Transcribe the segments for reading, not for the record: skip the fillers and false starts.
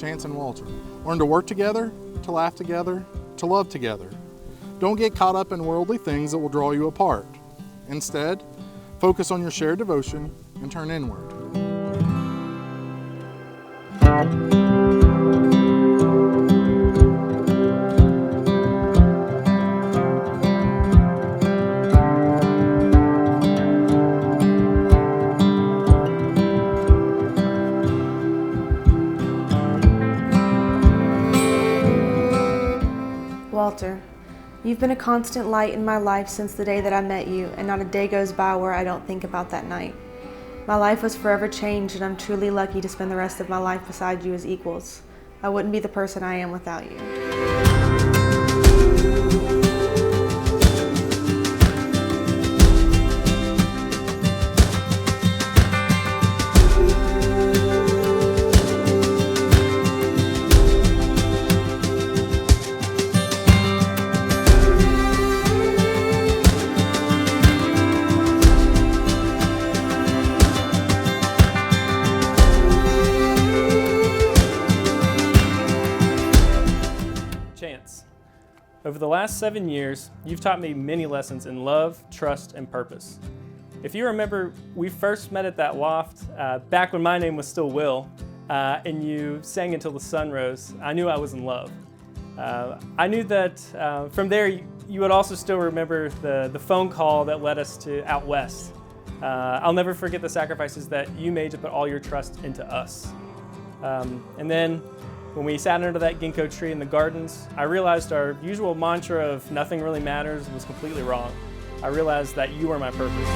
Chance and Walter. Learn to work together, to laugh together, to love together. Don't get caught up in worldly things that will draw you apart. Instead, focus on your shared devotion and turn inward. Walter, you've been a constant light in my life since the day that I met you, and not a day goes by where I don't think about that night. My life was forever changed, and I'm truly lucky to spend the rest of my life beside you as equals. I wouldn't be the person I am without you. Over the last 7 years, you've taught me many lessons in love, trust, and purpose. If you remember, we first met at that loft back when my name was still Will, and you sang Until the Sun Rose. I knew I was in love. I knew that from there, you would also still remember the phone call that led us to out west. I'll never forget the sacrifices that you made to put all your trust into us. And then, when we sat under that ginkgo tree in the gardens, I realized our usual mantra of nothing really matters was completely wrong. I realized that you are my purpose.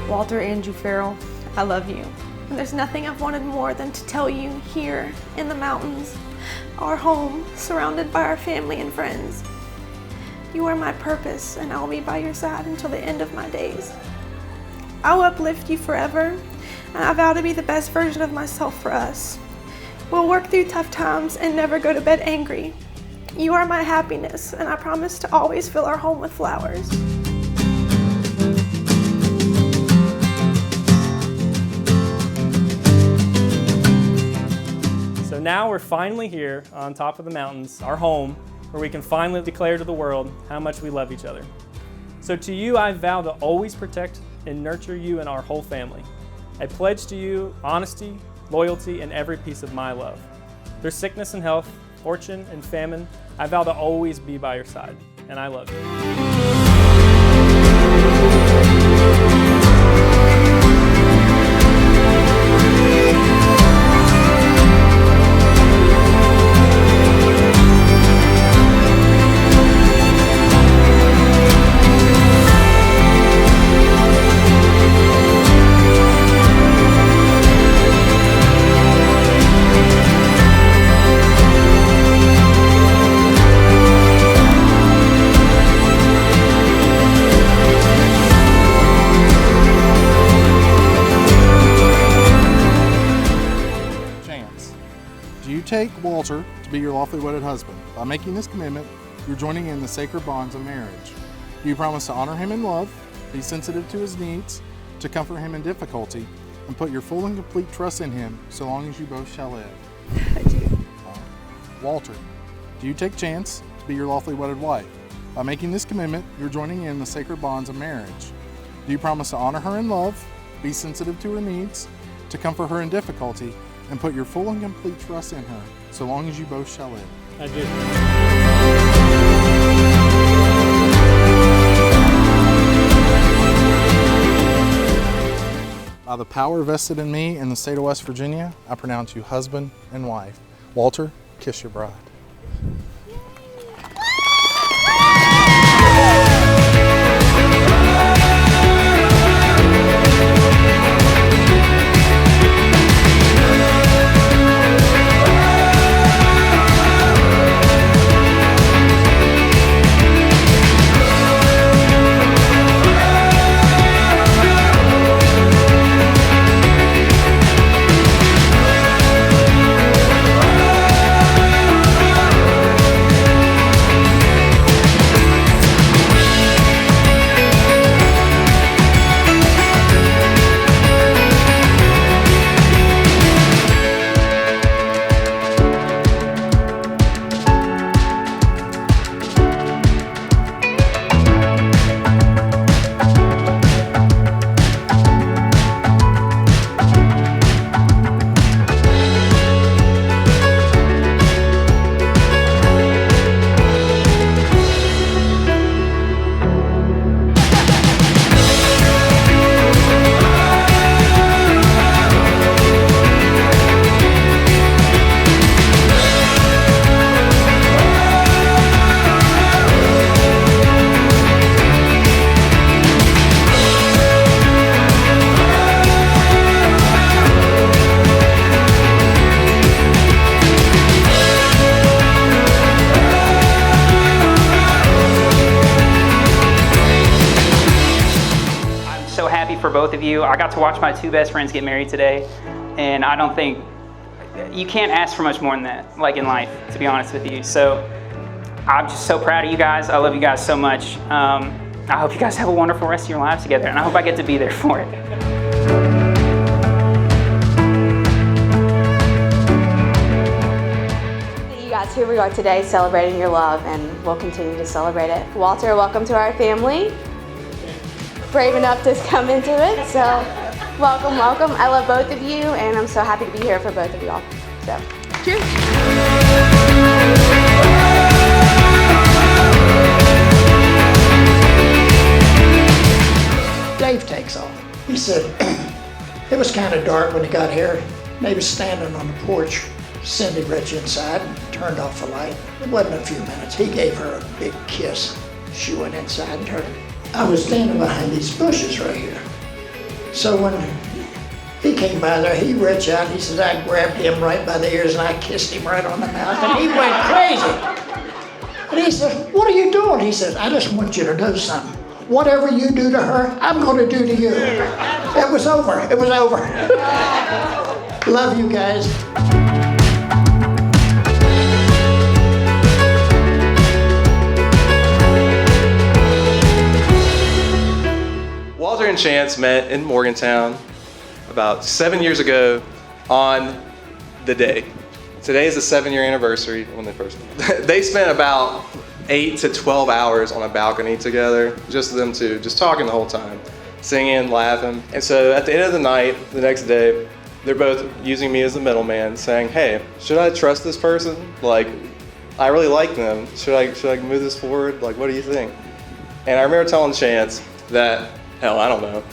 Walter Andrew Farrell, I love you. And there's nothing I've wanted more than to tell you here in the mountains, our home, surrounded by our family and friends. You are my purpose, and I'll be by your side until the end of my days. I'll uplift you forever, and I vow to be the best version of myself for us. We'll work through tough times and never go to bed angry. You are my happiness, and I promise to always fill our home with flowers. So now we're finally here on top of the mountains, our home, where we can finally declare to the world how much we love each other. So to you, I vow to always protect and nurture you and our whole family. I pledge to you honesty, loyalty, and every piece of my love. Through sickness and health, fortune and famine, I vow to always be by your side, and I love you. Do you take Walter to be your lawfully wedded husband? By making this commitment, you're joining in the sacred bonds of marriage. Do you promise to honor him in love, be sensitive to his needs, to comfort him in difficulty, and put your full and complete trust in him so long as you both shall live? I do. Walter, do you take Chance to be your lawfully wedded wife? By making this commitment, you're joining in the sacred bonds of marriage. Do you promise to honor her in love, be sensitive to her needs, to comfort her in difficulty, and put your full and complete trust in her so long as you both shall live? I do. By the power vested in me in the state of West Virginia, I pronounce you husband and wife. Walter, kiss your bride. both of you. I got to watch my two best friends get married today, and I don't think you can't ask for much more than that, like in life, to be honest with you. So I'm just so proud of you guys. I love you guys so much. I hope you guys have a wonderful rest of your lives together, and I hope I get to be there for it. You guys, here we are today celebrating your love, and we'll continue to celebrate it. Walter, welcome to our family. Brave enough to come into it, so welcome, welcome. I love both of you, and I'm so happy to be here for both of y'all. So, cheers. Dave takes off. He said, it was kind of dark when he got here. They was standing on the porch. Cindy reached inside and turned off the light. It wasn't a few minutes. He gave her a big kiss. She went inside and turned. I was standing behind these bushes right here. So when he came by there, he reached out. He said, I grabbed him right by the ears and I kissed him right on the mouth, and he went crazy. And he said, what are you doing? He said, I just want you to know something. Whatever you do to her, I'm going to do to you. It was over. It was over. Love you guys. Walter and Chance met in Morgantown about 7 years ago on the day. Today is the 7-year anniversary when they first met. They spent about 8 to 12 hours on a balcony together, just them two, just talking the whole time, singing, laughing. And so at the end of the night, the next day, they're both using me as the middleman, saying, hey, should I trust this person? Like, I really like them. Should I move this forward? Like, what do you think? And I remember telling Chance that, hell, I don't know.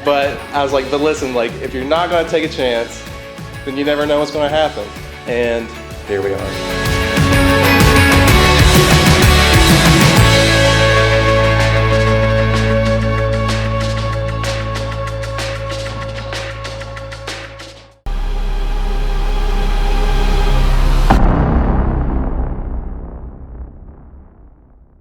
But I was like, but listen, like, if you're not gonna take a chance, then you never know what's gonna happen. And here we are.